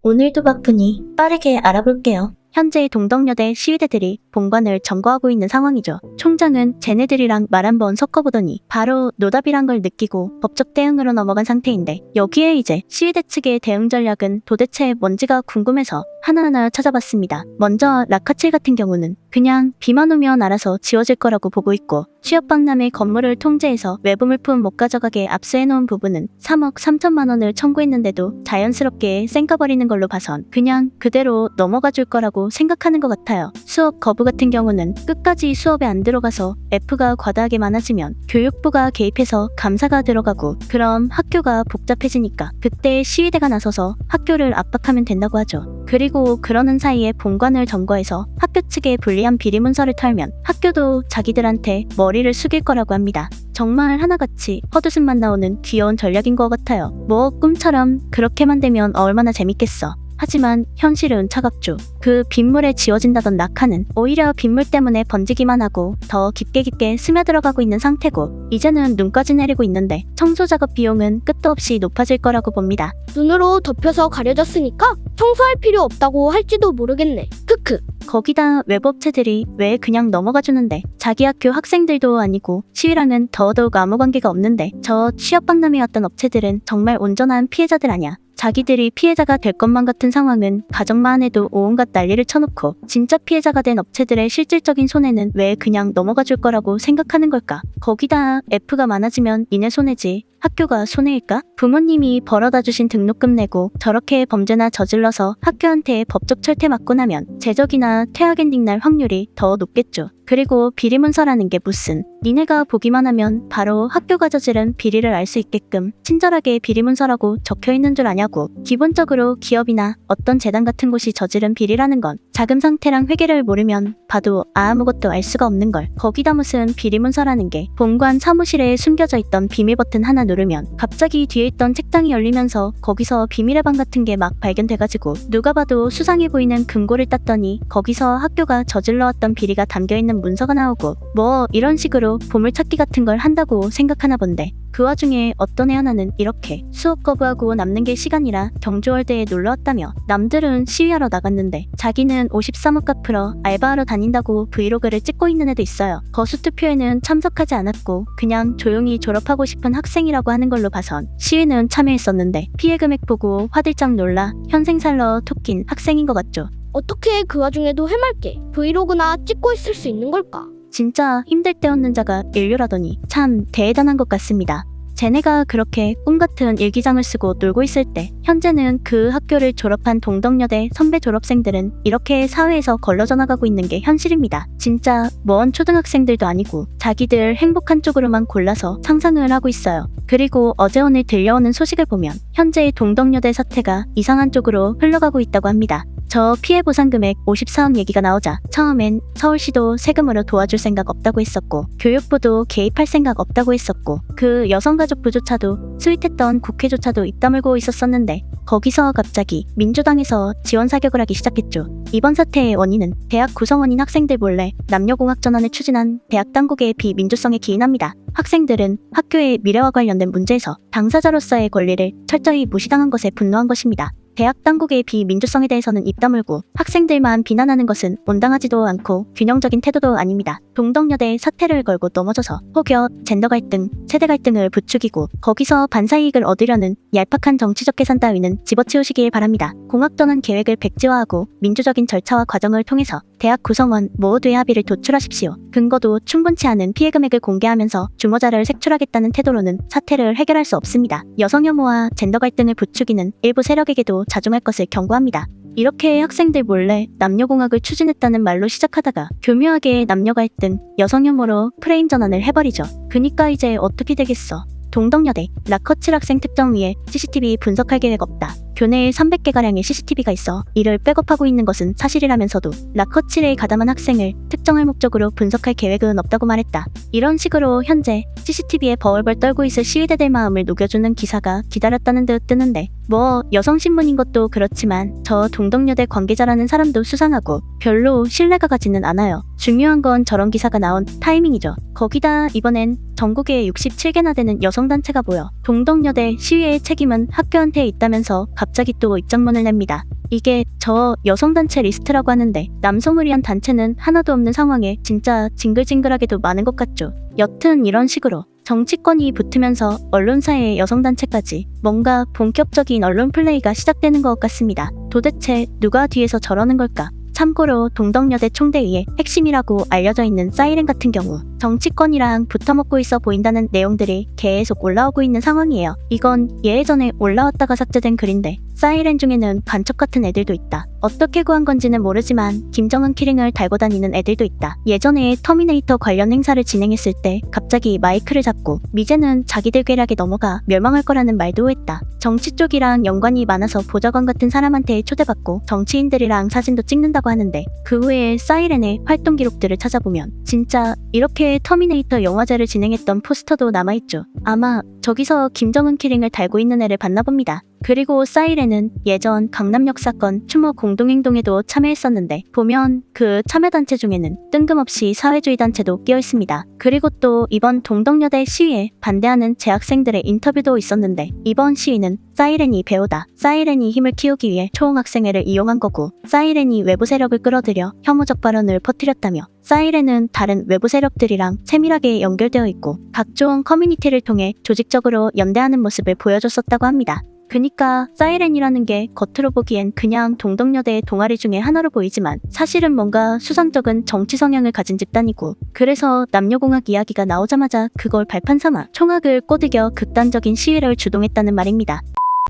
오늘도 바쁘니 빠르게 알아볼게요. 현재 동덕여대 시위대들이 본관을 점거하고 있는 상황이죠. 총장은 쟤네들이랑 말 한번 섞어보더니 바로 노답이란 걸 느끼고 법적 대응으로 넘어간 상태인데, 여기에 이제 시위대 측의 대응 전략은 도대체 뭔지가 궁금해서 하나하나 찾아봤습니다. 먼저 라카칠 같은 경우는 그냥 비만 오면 알아서 지워질 거라고 보고 있고, 취업박람회 건물을 통제해서 외부 물품 못 가져가게 압수해놓은 부분은 3억 3천만 원을 청구했는데도 자연스럽게 쌩까버리는 걸로 봐선 그냥 그대로 넘어가 줄 거라고 생각하는 것 같아요. 수업 거부 같은 경우는 끝까지 수업에 안 들어가서 F가 과다하게 많아지면 교육부가 개입해서 감사가 들어가고, 그럼 학교가 복잡해지니까 그때 시위대가 나서서 학교를 압박하면 된다고 하죠. 그리고 그러는 사이에 본관을 점거해서 학교 측에 불리한 비리문서를 털면 학교도 자기들한테 머리를 숙일 거라고 합니다. 정말 하나같이 헛웃음만 나오는 귀여운 전략인 것 같아요. 뭐 꿈처럼 그렇게만 되면 얼마나 재밌겠어. 하지만 현실은 차갑죠. 그 빗물에 지워진다던 낙하는 오히려 빗물 때문에 번지기만 하고 더 깊게 스며들어가고 있는 상태고, 이제는 눈까지 내리고 있는데 청소 작업 비용은 끝도 없이 높아질 거라고 봅니다. 눈으로 덮여서 가려졌으니까 청소할 필요 없다고 할지도 모르겠네. 크크. 거기다 외부 업체들이 왜 그냥 넘어가 주는데, 자기 학교 학생들도 아니고 시위랑은 더더욱 아무 관계가 없는데 저 취업박람회 왔던 업체들은 정말 온전한 피해자들 아냐. 자기들이 피해자가 될 것만 같은 상황은 가정만 해도 온갖 난리를 쳐놓고, 진짜 피해자가 된 업체들의 실질적인 손해는 왜 그냥 넘어가 줄 거라고 생각하는 걸까? 거기다 F가 많아지면 니네 손해지 학교가 손해일까? 부모님이 벌어다 주신 등록금 내고 저렇게 범죄나 저질러서 학교한테 법적 철퇴 맞고 나면 재적이나 퇴학 엔딩 날 확률이 더 높겠죠. 그리고 비리문서라는 게 무슨, 니네가 보기만 하면 바로 학교가 저지른 비리를 알 수 있게끔 친절하게 비리문서라고 적혀있는 줄 아냐고. 기본적으로 기업이나 어떤 재단 같은 곳이 저지른 비리라는 건 자금 상태랑 회계를 모르면 봐도 아무것도 알 수가 없는 걸. 거기다 무슨 비리문서라는 게 본관 사무실에 숨겨져 있던 비밀 버튼 하나 누르면 갑자기 뒤에 있던 책장이 열리면서 거기서 비밀의 방 같은 게 막 발견돼가지고 누가 봐도 수상해 보이는 금고를 땄더니 거기서 학교가 저질러왔던 비리가 담겨있는 문서가 나오고, 뭐 이런 식으로 보물찾기 같은 걸 한다고 생각하나 본데, 그 와중에 어떤 애 하나는 이렇게 수업 거부하고 남는 게 시간이라 경주월드에 놀러왔다며 남들은 시위하러 나갔는데 자기는 53억 갚으러 알바하러 다닌다고 브이로그를 찍고 있는 애도 있어요. 거수투표에는 참석하지 않았고 그냥 조용히 졸업하고 싶은 학생이라고 하는 걸로 봐선 시위는 참여했었는데 피해 금액 보고 화들짝 놀라 현생살러 톡 낀 학생인 것 같죠. 어떻게 그 와중에도 해맑게 브이로그나 찍고 있을 수 있는 걸까? 진짜 힘들 때 얻는 자가 인류라더니 참 대단한 것 같습니다. 쟤네가 그렇게 꿈같은 일기장을 쓰고 놀고 있을 때 현재는 그 학교를 졸업한 동덕여대 선배 졸업생들은 이렇게 사회에서 걸러져 나가고 있는 게 현실입니다. 진짜 먼 초등학생들도 아니고 자기들 행복한 쪽으로만 골라서 상상을 하고 있어요. 그리고 어제 오늘 들려오는 소식을 보면 현재 동덕여대 사태가 이상한 쪽으로 흘러가고 있다고 합니다. 저 피해 보상 금액 54억 얘기가 나오자 처음엔 서울시도 세금으로 도와줄 생각 없다고 했었고, 교육부도 개입할 생각 없다고 했었고, 그 여성가족부조차도 스윗했던 국회조차도 입 다물고 있었었는데, 거기서 갑자기 민주당에서 지원 사격을 하기 시작했죠. 이번 사태의 원인은 대학 구성원인 학생들 몰래 남녀공학 전환을 추진한 대학 당국의 비민주성에 기인합니다. 학생들은 학교의 미래와 관련된 문제에서 당사자로서의 권리를 철저히 무시당한 것에 분노한 것입니다. 대학 당국의 비민주성에 대해서는 입 다물고 학생들만 비난하는 것은 온당하지도 않고 균형적인 태도도 아닙니다. 동덕여대 사태를 걸고 넘어져서 혹여 젠더 갈등, 세대 갈등을 부추기고 거기서 반사이익을 얻으려는 얄팍한 정치적 계산 따위는 집어치우시길 바랍니다. 공학 전환 계획을 백지화하고 민주적인 절차와 과정을 통해서 대학 구성원 모두의 합의를 도출하십시오. 근거도 충분치 않은 피해 금액을 공개하면서 주모자를 색출하겠다는 태도로는 사태를 해결할 수 없습니다. 여성 혐오와 젠더 갈등을 부추기는 일부 세력에게도 자중할 것을 경고합니다. 이렇게 학생들 몰래 남녀공학을 추진했다는 말로 시작하다가 교묘하게 남녀 갈등, 여성 혐오로 프레임 전환을 해버리죠. 그니까 이제 어떻게 되겠어. 동덕여대 라커칠 학생 특정위에 CCTV 분석할 계획 없다. 교내에 300개가량의 CCTV가 있어 이를 백업하고 있는 것은 사실이라면서도 라커칠에 가담한 학생을 특정할 목적으로 분석할 계획은 없다고 말했다. 이런 식으로 현재 CCTV에 버얼벌 떨고 있을 시위대들 마음을 녹여주는 기사가 기다렸다는 듯 뜨는데, 뭐 여성신문인 것도 그렇지만 저 동덕여대 관계자라는 사람도 수상하고 별로 신뢰가 가지는 않아요. 중요한 건 저런 기사가 나온 타이밍이죠. 거기다 이번엔 전국에 67개나 되는 여성단체가 모여 동덕여대 시위의 책임은 학교한테 있다면서 갑자기 또 입장문을 냅니다. 이게 저 여성단체 리스트라고 하는데 남성을 위한 단체는 하나도 없는 상황에 진짜 징글징글하게도 많은 것 같죠. 여튼 이런 식으로 정치권이 붙으면서 언론사의 여성단체까지 뭔가 본격적인 언론 플레이가 시작되는 것 같습니다. 도대체 누가 뒤에서 저러는 걸까? 참고로 동덕여대 총대위의 핵심이라고 알려져 있는 사이렌 같은 경우 정치권이랑 붙어먹고 있어 보인다는 내용들이 계속 올라오고 있는 상황이에요. 이건 예전에 올라왔다가 삭제된 글인데 사이렌 중에는 간첩 같은 애들도 있다. 어떻게 구한 건지는 모르지만 김정은 키링을 달고 다니는 애들도 있다. 예전에 터미네이터 관련 행사를 진행했을 때 갑자기 마이크를 잡고 미제는 자기들 궤락에 넘어가 멸망할 거라는 말도 했다. 정치 쪽이랑 연관이 많아서 보좌관 같은 사람한테 초대받고 정치인들이랑 사진도 찍는다고 하는데 그 후에 사이렌의 활동 기록들을 찾아보면 진짜 이렇게 터미네이터 영화제를 진행했던 포스터도 남아있죠. 아마 저기서 김정은 키링을 달고 있는 애를 봤나 봅니다. 그리고 사이렌은 예전 강남역 사건 추모 공동행동에도 참여했었는데 보면 그 참여단체 중에는 뜬금없이 사회주의 단체도 끼어 있습니다. 그리고 또 이번 동덕여대 시위에 반대하는 재학생들의 인터뷰도 있었는데 이번 시위는 사이렌이 배우다. 사이렌이 힘을 키우기 위해 초홍학생회를 이용한 거고 사이렌이 외부 세력을 끌어들여 혐오적 발언을 퍼뜨렸다며 사이렌은 다른 외부 세력들이랑 세밀하게 연결되어 있고 각종 커뮤니티를 통해 조직적으로 연대하는 모습을 보여줬었다고 합니다. 그니까 사이렌이라는 게 겉으로 보기엔 그냥 동덕여대의 동아리 중에 하나로 보이지만 사실은 뭔가 수상쩍은 정치 성향을 가진 집단이고 그래서 남녀공학 이야기가 나오자마자 그걸 발판 삼아 총학을 꼬드겨 극단적인 시위를 주동했다는 말입니다.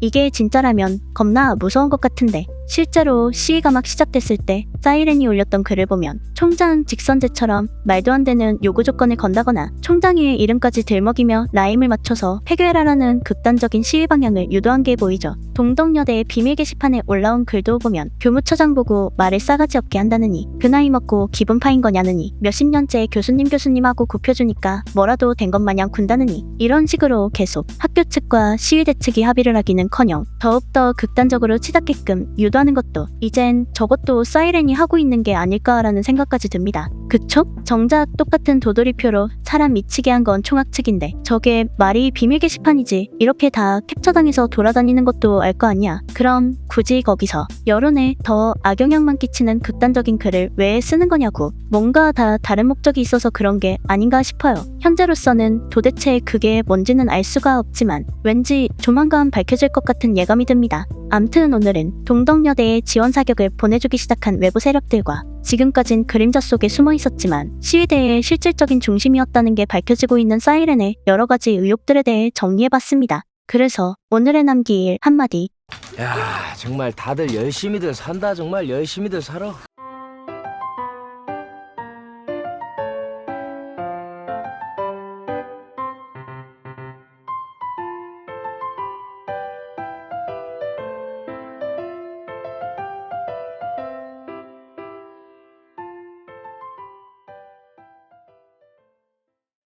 이게 진짜라면 겁나 무서운 것 같은데 실제로 시위가 막 시작됐을 때 사이렌이 올렸던 글을 보면 총장 직선제처럼 말도 안 되는 요구 조건을 건다거나 총장의 이름까지 들먹이며 라임을 맞춰서 해결하라는 극단적인 시위 방향을 유도한 게 보이죠. 동덕여대의 비밀 게시판에 올라온 글도 보면 교무처장 보고 말을 싸가지 없게 한다느니 그 나이 먹고 기분 파인 거냐느니 몇십 년째 교수님하고 굽혀주니까 뭐라도 된 것 마냥 군다느니 이런 식으로 계속 학교 측과 시위대 측이 합의를 하기는커녕 더욱더 극단적으로 치닫게끔 유도하는 것도 이젠 저것도 사이렌이 하고 있는 게 아닐까라는 생각까지 듭니다. 그쵸? 정작 똑같은 도돌이표로 사람 미치게 한 건 총학 측인데 저게 말이 비밀 게시판이지 이렇게 다 캡처당해서 돌아다니는 것도 알 거 아니야. 그럼 굳이 거기서 여론에 더 악영향만 끼치는 극단적인 글을 왜 쓰는 거냐고. 뭔가 다 다른 목적이 있어서 그런 게 아닌가 싶어요. 현재로서는 도대체 그게 뭔지는 알 수가 없지만 왠지 조만간 밝혀질 것 같은 예감이 듭니다. 암튼 오늘은 동덕여대에 지원 사격을 보내주기 시작한 외부 세력들과 지금까진 그림자 속에 숨어 있었지만 시위대의 실질적인 중심이었다는 게 밝혀지고 있는 사이렌의 여러 가지 의혹들에 대해 정리해봤습니다. 그래서 오늘의 남기일 한마디. 야, 정말 다들 열심히들 산다. 정말 열심히들 살아.